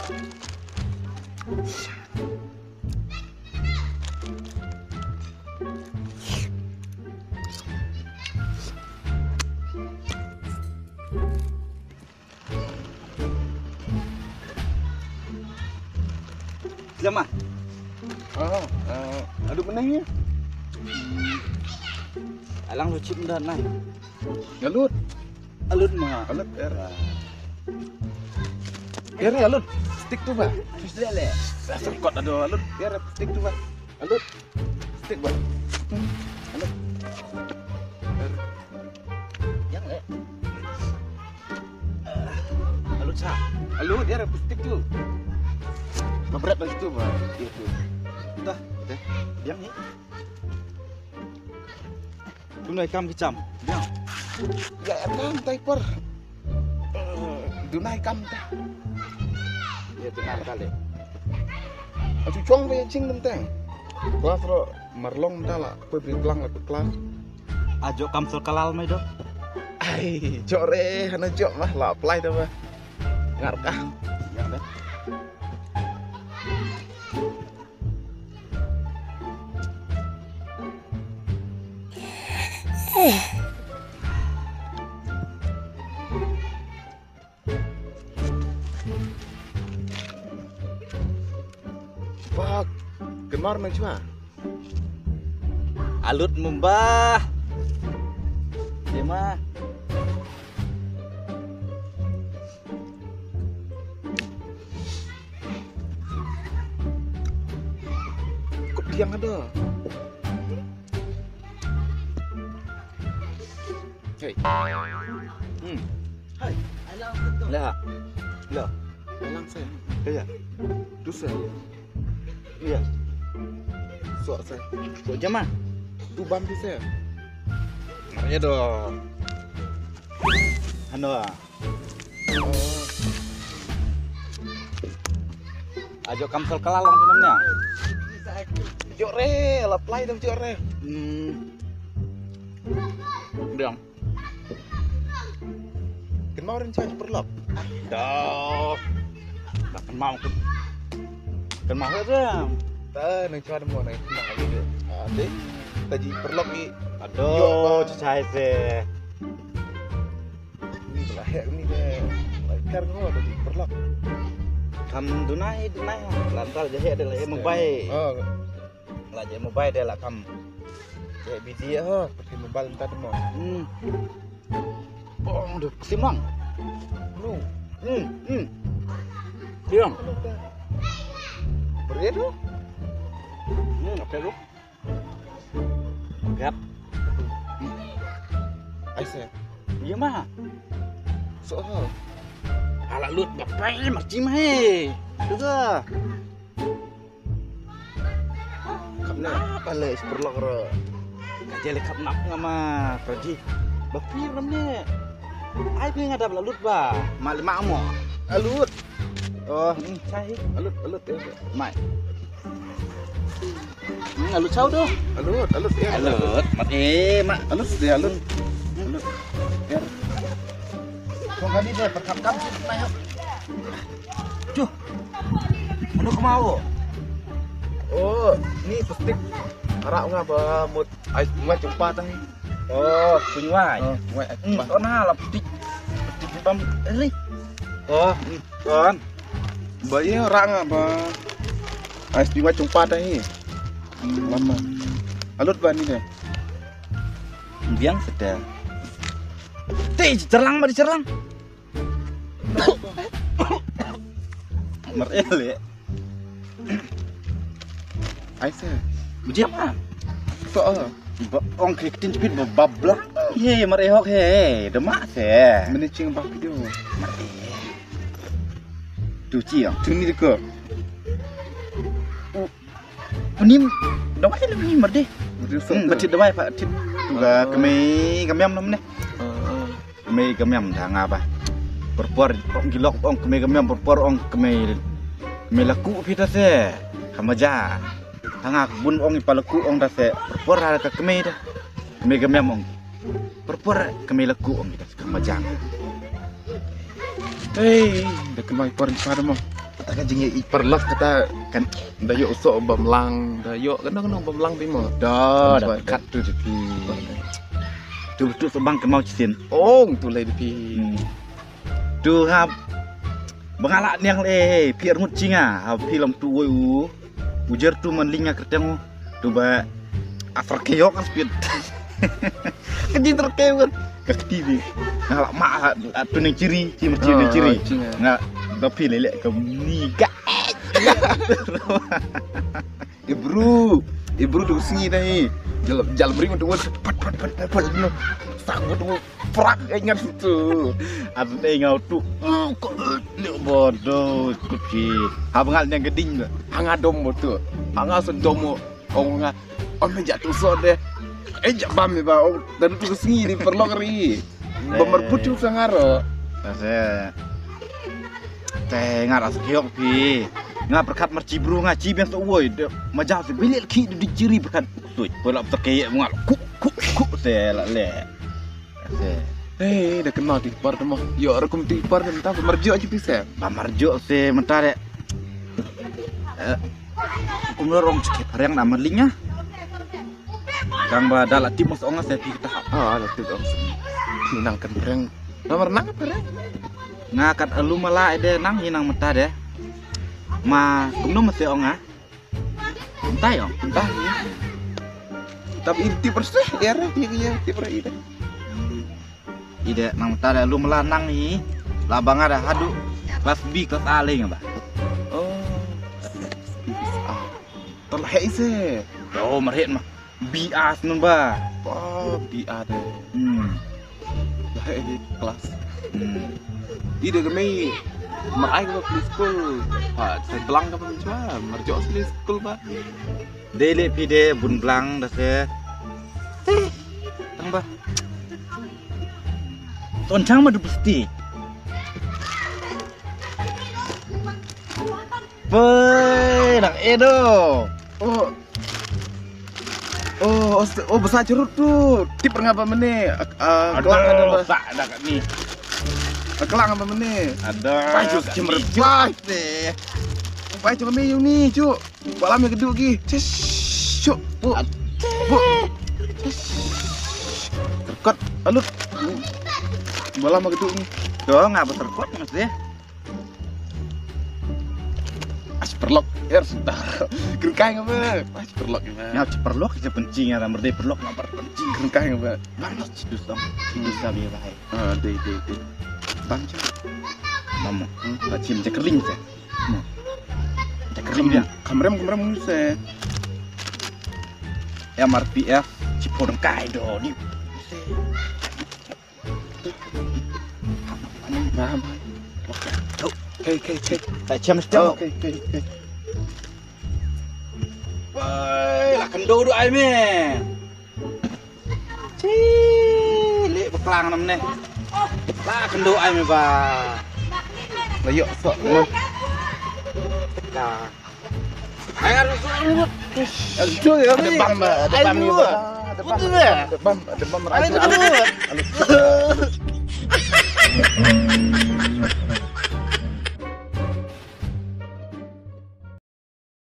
Lama. Aduh menengnya. Alang lu cip dah nai. Alut. Alut mah. Alut biar alut. Stick tuh, Pak. Sudah le. Serkot ada alut. Biar stick tuh, Pak. Alut. Stick, Pak. Alut. Yang le. Alut sa. Alut biar stick tuh. Berat dari situ, Pak. Itu. Dah. Yang ni. Tu nai kam kicam. Yang. Ya emang typer. Dunai kam teh. Ya benar kali. Aduh cong be cing tentang. Kelas ro marlong dah lah. Kue beri pelang lah ke kelas. Ajo kam sol kalal mai do. Ai, cok re, hana cok mah lah apply dah mah. Ngarkah. Yang dah. Pak, kemar nang cuma. Alut membah. Dia mah. Kok tiang ada? Hei. Hai. Alang Lah. Lah. Alang saya. Ya. Dusa. Iya. Sok saya. So jam ah. Tu bantu saya. Ya do. Anu ah. Ajo kam sol kalal lang pinamnya. Cok re, lah apply dah cok re. Biang. Kemarin saya perlap. Dah. Tak mau ke. Kan mau dah. Tak nang cuma mau nang nak lagi dia. Adik, tadi perlap ni. Aduh, cacai sih. Ni lahir ni deh. Lahir kau tadi perlap. Kam dunai lantal jahe adalah yang mobile. Oh, Lah jahe mobile dia lah kam. kayak busy ya, oh. Pakai mobile entar demo. Oh, udah kesimang. Lu, Diam. beri tu. Apa lu? Gap. Aisyah, Iya mah. soal. Ala lut bapai macam he. Juga. Kapna. Apa le perlok ro. Kajele kap nak ngama pergi. Bapi ramne. Ai pe ngadap la lut ba. Mal amo. Alut, Oh, cai. alut ya. Mai. Alut sao doh. Alut ya. Alut, mat mak. Alut dia alut. Alut. Ya. Kong kali deh perkap kam sih mai hok. Duh. Anu kemau. Oh, ni plastik. Arak ngapa mut ais bunga jumpa tang. Oh, punya. Oh, bunga ais jumpa. Oh nah lah putih. Putih bam. Ini. Oh, kon. Bayi orang apa? Ais bunga jumpa tang ni. Lama. Alut ban ni deh. Biang sedang. Teh, cerlang mah dicerlang. Merel ya. Aisyah. Ujian mah. Soal. Ong kritin cepit bablah. Ye, merehok he. Demak se. Menicing apa video? Cuci ya. Cuni deka. Penim. Demak se lebih merde. Betit demak Pak. Tit. Juga kami kamiam nam ne. Kami kamiam dah ngapa. Perpor ong gilok ong kami kamiam perpor ong kami laku pita se. Kamaja. Tangak bun ong ipalaku ong dah se. Perpor ada ke kami dah. Kami kamiam ong. Perpor kami laku ong kita kamaja. Hei, dah kemai por pada mo. kata jengnya perlas kata kan dayo usok bamlang dayo kan bamlang bimo dah kat tu depi tu sebang ke mau cisin tu lai depi tu hab bengalak niang le pi armut cinga hab pi lam tu woi ujar tu manlinga kertang tu ba afar keyok kan speed kejin terkewan ke TV ngalak mak tu nang ciri ciri nggak tapi lelek ke niga Ibru tu singi dah jal beri untuk pat no sangat tu perak ingat tu ada ngau tu kok le bodoh kuci habngal yang geding hangadom tu hangasendom onga menjatuh so deh jak bam ba dan tu singi di perlok ri bemerbut tu sangaro saya ngaras kiok pi nga berkat mercibru ngaci biang tu woi majah tu bilik ki di ciri berkat tu pelak terkaya mengal ku saya le dah kenal di par mah yo rekum di par entah pemerjo aja bisa pemerjo se mentare kumlorong cekep yang nama lingnya kang badal timos onga saya kita ada tu dong hinangkan berang nomor nang berang ngakat elu malah ide nang hinang mentah deh ma kumno mesti onga entah yo entah ya tapi inti persih ya ti per ide nang mentah elu melanang ni labang ada hadu kelas B kelas A le ngaba tolak ise merhet mah BA nun ba BA deh lah di kelas tidak kami makai ke school saya belang ke pencua merjok di school pak dele pide bun belang dah se tang ba toncang mah pasti nak edo besar cerut tu tip ngapa mene kelang ada sak ada kat ni kelang apa mene ada baju cemret bah deh baju kami yang ni cuk balam yang geduk lagi cuk bu terkot alut balam yang geduk ni doh ngapa terkot mas deh perlok sudah gerengkai apa perlok gimana ya perlok je pencing ada merde perlok nak pencing gerengkai apa balas cidus biar baik de banca mama bacim cekerling saya cekerling dia kamerem saya MRPF cipodeng kai do ni nah Okay. Tak jam sejam. Okay. Woi, lah kendo do ai me. Cilik beklang nam ne. Lah kendo ai me ba. Lah yo sok. Nah. Ayo rusuk. Aduh ya, ada bam ni. Ada bam. Ayo.